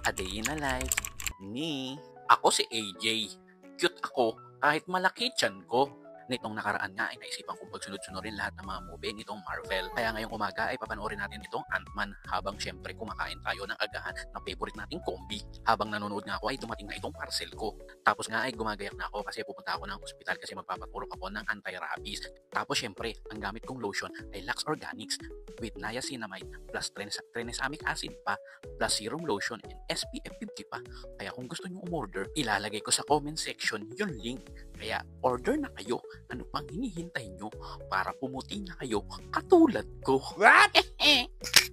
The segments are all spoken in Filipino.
A Day in a Life ni ako si AJ. Cute ako kahit malaki tiyan ko. Nitong nakaraan nga ay naisipan kong pagsunod-sunurin lahat ng mga movie nitong Marvel. Kaya ngayong umaga ay papanoorin natin itong Ant-Man habang syempre kumakain tayo ng agahan ng favorite nating kombi. Habang nanonood nga ako ay dumating na itong parcel ko. Tapos nga ay gumagayak na ako kasi pupunta ako ng ospital kasi magpapaturok ako ng anti-rabies. Tapos syempre ang gamit kong lotion ay Lux Organics with niacinamide plus tranexamic acid pa plus serum lotion and SPF 50 pa. Kaya kung gusto nyo umorder, ilalagay ko sa comment section yung link. Kaya order na kayo. Ano pang hinihintay nyo para pumuti na kayo katulad ko? What?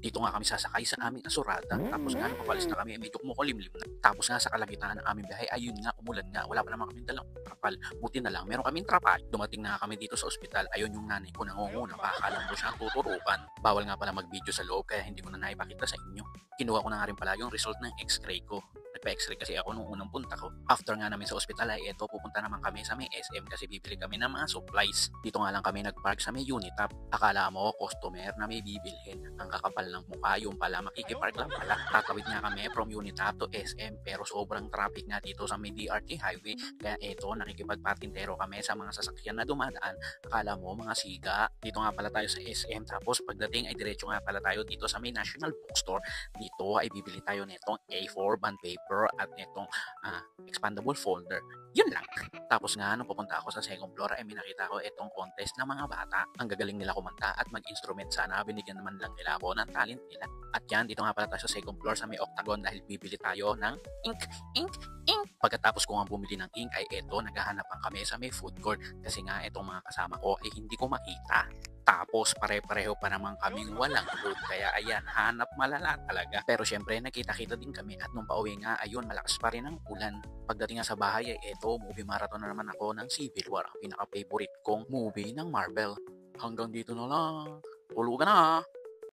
Dito nga kami sasakay sa aming asurada. Tapos nga nung papalis na kami, medyo kumukulimlim na. Tapos nga sa kalagitnaan ng aming biyahe, ayun nga, umulan nga. Wala pa naman kaming dalang trapal. Buti na lang, meron kaming trapal. Dumating na kami dito sa ospital. Ayun yung nanay ko nangunguna. Pakakalam ko siya tuturukan. Bawal nga pala mag-video sa loob, kaya hindi ko na naipakita sa inyo. Kinuha ko na nga rin pala yung result ng x-ray ko. Nagpa-x-ray kasi ako nung unang punta ko. After nga namin sa ospital ay eto, pupunta naman kami sa may SM kasi bibili kami ng mga supplies. Dito nga lang kami nagpark sa may Unitap. Akala mo, customer na may bibilhin. Ang kakapal ng mukha, yung pala makikipark lang pala. Tatawid nga kami from Unitap to SM pero sobrang traffic nga dito sa may DRT highway. Kaya eto, nakikipagpatintero kami sa mga sasakyan na dumadaan. Akala mo, mga siga. Dito nga pala tayo sa SM tapos pagdating ay diretso nga pala tayo dito sa may National Bookstore. Dito ay bibili tayo nitong A4 bond paper at nitong expandable folder. Yun lang. Tapos nga nung pupunta ako sa second floor ay minakita ko itong contest ng mga bata. Ang gagaling nila kumanta at mag-instrument. Sana binigyan naman lang nila ako ng talent nila. At yan, dito nga pala tayo sa second floor sa may octagon dahil bibili tayo ng ink. Pagkatapos ko nga bumili ng ink ay eto, naghahanapan kami sa may food court kasi nga itong mga kasama ko ay hindi ko makita. Tapos pare-pareho pa naman kaming walang load. Kaya ayan, hanap malala talaga. Pero syempre nakita-kita din kami at nung pauwi nga, ayun, malakas pa rin ang ulan. Pagdating nga sa bahay ay eto, movie marathon na naman ako ng Civil War. Ang pinaka-favorite kong movie ng Marvel. Hanggang dito na lang. Tulugan na.